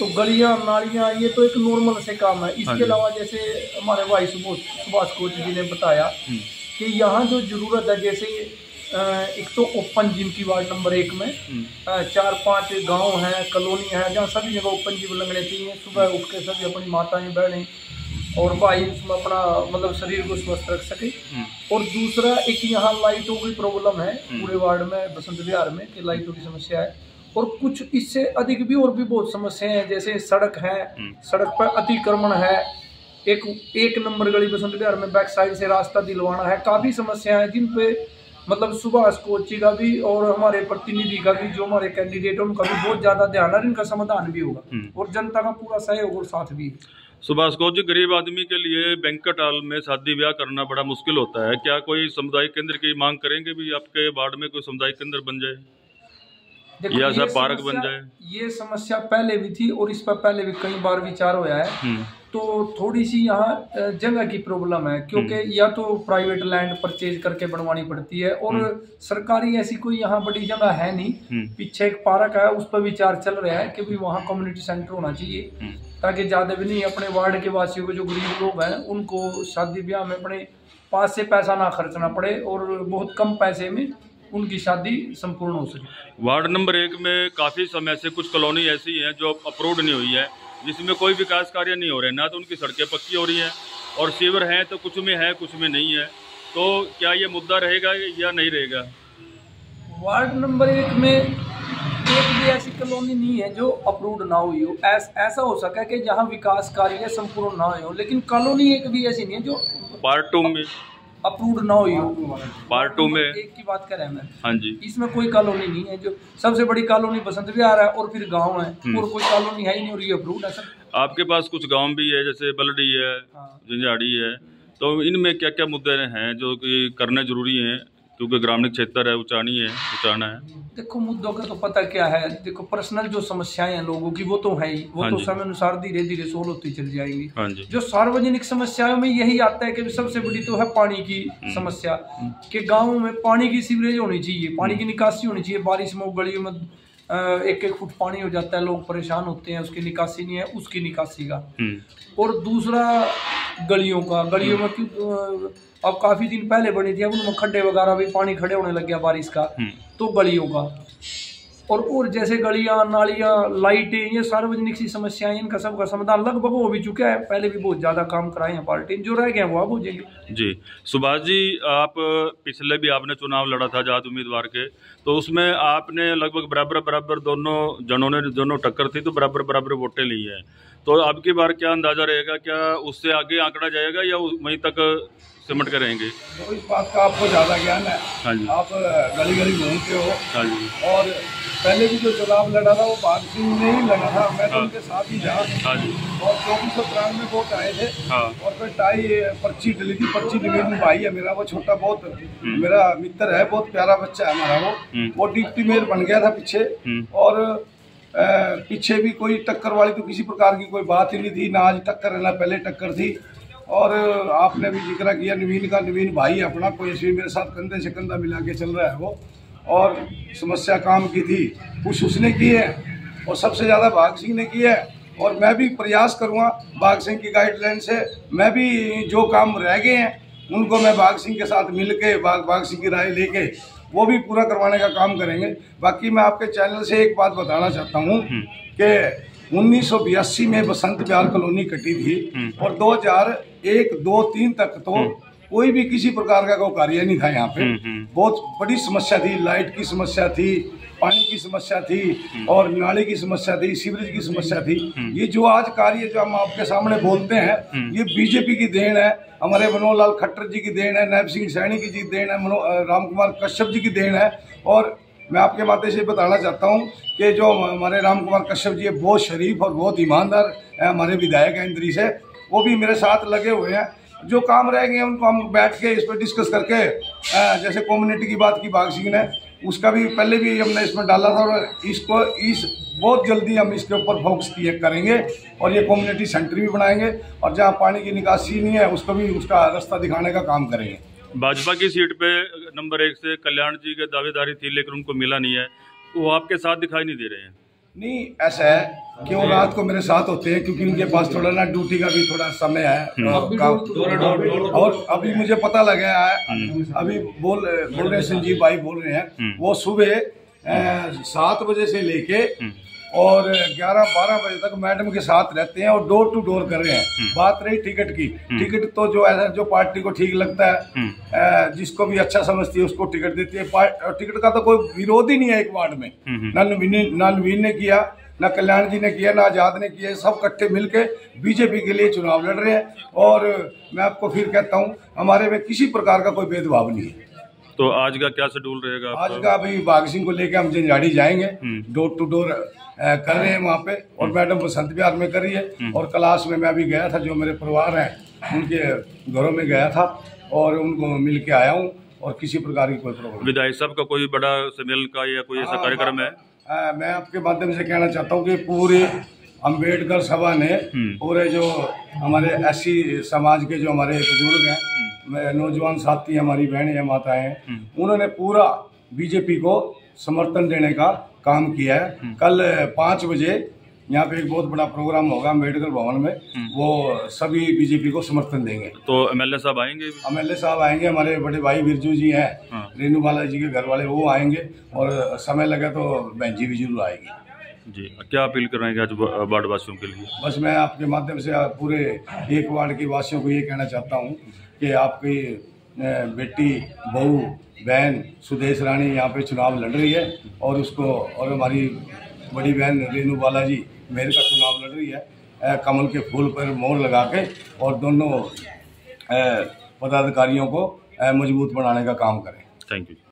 तो गलियां नालियां ये तो एक नॉर्मल से काम है। इसके अलावा जैसे हमारे भाई सुभाष कोच जी ने बताया कि यहाँ जो जरूरत है, जैसे एक तो ओपन जिम की वार्ड नंबर 1 में 4-5 गांव हैं, कॉलोनी है, जहाँ सभी जगह ओपन जिम लगने चाहिए। सुबह उठ के सभी अपनी माताएं बहनें और भाई उसमें अपना मतलब शरीर को स्वस्थ रख सके। और दूसरा एक यहाँ लाइटों की प्रॉब्लम है पूरे वार्ड में, बसंत विहार में, कि लाइटों की समस्या है। और कुछ इससे अधिक भी और भी बहुत समस्याएं हैं, जैसे सड़क है, सड़क पर अतिक्रमण है, एक नंबर गली बसंत विहार में बैक साइड से रास्ता दिलवाना है। काफी समस्याएं हैं जिन पे मतलब सुभाष कोच जी का भी और हमारे प्रतिनिधि का भी, जो हमारे कैंडिडेट है उनका भी बहुत ज्यादा ध्यान है, इनका समाधान भी होगा और जनता का पूरा सहयोग और साथ भी। सुभाष कोच जी, गरीब आदमी के लिए बैंक्वेट हॉल में शादी ब्याह करना बड़ा मुश्किल होता है, क्या कोई सामुदायिक केंद्र की मांग करेंगे भी आपके वार्ड में कोई सामुदायिक केंद्र बन जाए या सब पार्क बन जाए? ये समस्या पहले भी थी और इस पर पहले भी कई बार विचार होया है। तो थोड़ी सी यहाँ जगह की प्रॉब्लम है, क्योंकि या तो प्राइवेट लैंड परचेज करके बनवानी पड़ती है और सरकारी ऐसी कोई यहाँ बड़ी जगह है नहीं। पीछे एक पार्क है, उस पर विचार चल रहा है कि भी वहाँ कम्युनिटी सेंटर होना चाहिए, ताकि ज्यादा भी नहीं अपने वार्ड के वासियों को, जो गरीब लोग हैं, उनको शादी ब्याह में अपने पास से पैसा ना खर्चना पड़े और बहुत कम पैसे में उनकी शादी संपूर्ण हो सके। वार्ड नंबर 1 में काफी समय से कुछ कॉलोनी ऐसी हैं जो अप्रूव्ड नहीं हुई है, जिसमें कोई विकास कार्य नहीं हो रहे, ना तो उनकी सड़कें पक्की हो रही हैं और सीवर हैं तो कुछ में है कुछ में नहीं है। तो क्या ये मुद्दा रहेगा या नहीं रहेगा? वार्ड नंबर 1 में एक भी ऐसी कॉलोनी नहीं है जो अप्रूव्ड ना हुई हो। ऐसा हो सका कि जहां विकास कार्य संपूर्ण ना हो, लेकिन कॉलोनी एक भी ऐसी नहीं है जो पार्ट 2 में अप्रूव्ड ना हुई हो। पार्ट 2 में एक की बात करें मैं, हाँ जी, इसमें कोई कॉलोनी नहीं है। जो सबसे बड़ी कॉलोनी बसंत विहार है और फिर गांव है, और कोई कॉलोनी है ही नहीं और ये अप्रूव्ड है सर। आपके पास कुछ गांव भी है, जैसे बलडी है, झंझाड़ी है, तो इनमें क्या क्या मुद्दे हैं जो कि करने जरूरी हैं, क्योंकि ग्रामीण क्षेत्र है, उचाना है? देखो, मुद्दों का तो पता क्या है, देखो पर्सनल जो समस्याएं हैं लोगों की वो तो है ही, वो तो समय अनुसार धीरे धीरे सोल्व होती चली जाएंगी। जो सार्वजनिक समस्याओं में यही आता है कि सबसे बड़ी तो है पानी की समस्या, कि गाँव में पानी की सीवरेज होनी चाहिए, पानी की निकासी होनी चाहिए। बारिश में गलियों में 1-1 फुट पानी हो जाता है, लोग परेशान होते हैं, उसकी निकासी नहीं है, उसकी निकासी का। और दूसरा गलियों में क्यों अब काफी दिन पहले बनी थी, अब उनमें खड्डे वगैरह भी, पानी खड़े होने लग गया बारिश का, तो गलियों का। और जैसे गलियां नालियां लाइटें, ये सार्वजनिक सी समस्याएं, इनका सबका समाधान लगभग हो भी चुका है। पहले भी बहुत ज्यादा काम कराए हैं पार्टी, जो रह गए वो अब हो जाएंगे। जी सुभाष जी, आप पिछले भी आपने चुनाव लड़ा था जात उम्मीदवार के, तो उसमें आपने लगभग बराबर दोनों टक्कर थी, तो बराबर वोटें ली है। तो अब की बार क्या अंदाजा रहेगा, क्या उससे आगे आंकड़ा जाएगा या वहीं तक सिमट कर रहेंगे? तो इस बात का आपको ज़्यादा ज्ञान है। हाँ जी, आप गली गली घूमते हो। हाँ जी, और पहले भी जो चुनाव लड़ा था वो बाग सिंह ने ही लड़ा था, मैं तो उनके साथ ही था। हाँ जी, और 2493 वोट आए थे। हाँ, और फिर टाई पर्ची डली थी, पर्ची नवीन भाई है मेरा, वो छोटा बहुत मेरा मित्र है, बहुत प्यारा बच्चा है हमारा। वो डिप्टी मेयर बन गया था पीछे। और पीछे भी कोई टक्कर वाली तो किसी प्रकार की कोई बात ही नहीं थी, ना आज टक्कर है ना पहले टक्कर थी। और आपने भी जिक्र किया नवीन का, नवीन भाई है अपना, कोई ऐसे मेरे साथ कंधे से कंधा मिला के चल रहा है वो। और समस्या काम की थी, कुछ उसने की है और सबसे ज़्यादा भाग सिंह ने की है। और मैं भी प्रयास करूँगा भाग सिंह की गाइडलाइन से, मैं भी जो काम रह गए हैं उनको मैं भाग सिंह के साथ मिल के, भाग सिंह की राय लेके वो भी पूरा करवाने का काम करेंगे। बाकी मैं आपके चैनल से एक बात बताना चाहता हूँ कि 1982 में बसंत विहार कॉलोनी कटी थी और 2001, 2, 3 तक तो कोई भी किसी प्रकार का कोई कार्य नहीं था यहाँ पे। बहुत बड़ी समस्या थी, लाइट की समस्या थी, पानी की समस्या थी और नाली की समस्या थी, सीवरेज की समस्या थी। ये जो आज कार्य जो हम आपके सामने बोलते हैं, ये बीजेपी की देन है, हमारे मनोहर लाल खट्टर जी की देन है, नायब सिंह सैनी की जी देन है, राम कुमार कश्यप जी की देन है। और मैं आपके माध्यम से बताना चाहता हूँ कि जो हमारे राम कुमार कश्यप जी है, बहुत शरीफ और बहुत ईमानदार है, हमारे विधायक हैं इंद्री से, वो भी मेरे साथ लगे हुए हैं। जो काम रह गए हैं उनको हम बैठ के इस पर डिस्कस करके, जैसे कम्युनिटी की बात की भाग सिंह ने, उसका भी पहले भी हमने इसमें डाला था और इसको बहुत जल्दी हम इसके ऊपर फोकस करेंगे और ये कम्युनिटी सेंटर भी बनाएंगे और जहाँ पानी की निकासी नहीं है उसको भी उसका रास्ता दिखाने का काम करेंगे। भाजपा की सीट पे नंबर 1 से कल्याण जी के दावेदारी थी, लेकिन उनको मिला नहीं है, वो आपके साथ दिखाई नहीं दे रहे हैं? नहीं, ऐसा है कि वो रात को मेरे साथ होते हैं, क्योंकि उनके पास थोड़ा ना ड्यूटी का भी थोड़ा समय है और अभी मुझे पता लगा है, अभी बोल रहे संजीव भाई बोल रहे हैं, वो सुबह 7 बजे से लेके और 11-12 बजे तक मैडम के साथ रहते हैं और डोर टू डोर कर रहे हैं। बात रही टिकट की, टिकट तो जो ऐसा जो पार्टी को ठीक लगता है, जिसको भी अच्छा समझती है उसको टिकट देती है। टिकट का तो कोई विरोध ही नहीं है एक वार्ड में, ना नवीन ने किया, ना कल्याण जी ने किया, ना आजाद ने किया, सब इकट्ठे मिलके बीजेपी के लिए चुनाव लड़ रहे हैं। और मैं आपको फिर कहता हूँ, हमारे में किसी प्रकार का कोई भेदभाव नहीं है। तो आज का क्या शेड्यूल रहेगा? आज का अभी बाघ सिंह को लेकर हम जंजाड़ी जाएंगे, डोर टू डोर कर रहे हैं वहाँ पे, और मैडम बसंत विहार में कर रही है। और क्लास में मैं अभी गया था, जो मेरे परिवार हैं उनके घरों में गया था और उनको मिल के आया हूँ, और किसी प्रकार की कोई प्रॉब्लम। विधायक साहब का कोई बड़ा सम्मेलन का या कोई ऐसा कार्यक्रम है? मैं आपके माध्यम से कहना चाहता हूँ कि पूरे अम्बेडकर सभा ने पूरे जो हमारे SC समाज के जो हमारे बुजुर्ग हैं, नौजवान साथी, हमारी बहनें हैं, माताएं हैं, उन्होंने पूरा बीजेपी को समर्थन देने का काम किया है। कल 5 बजे यहाँ पे एक बहुत बड़ा प्रोग्राम होगा अम्बेडकर भवन में, वो सभी बीजेपी को समर्थन देंगे। तो MLA साहब आएंगे? MLA साहब आएंगे, हमारे बड़े भाई बिरजू जी हैं, रेणु बाला जी के घर वाले, वो आएंगे, और समय लगे तो बहन जी भी जरूर आएगी। जी, क्या अपील करेंगे आज वार्ड वासियों के लिए? बस मैं आपके माध्यम से पूरे एक वार्ड के वासियों को ये कहना चाहता हूँ कि आपकी बेटी, बहू, बहन सुदेश रानी यहाँ पे चुनाव लड़ रही है, और उसको, और हमारी बड़ी बहन रेणु बाला जी मेयर का चुनाव लड़ रही है, कमल के फूल पर मोहर लगा के, और दोनों पदाधिकारियों को मजबूत बनाने का काम करें। Thank you.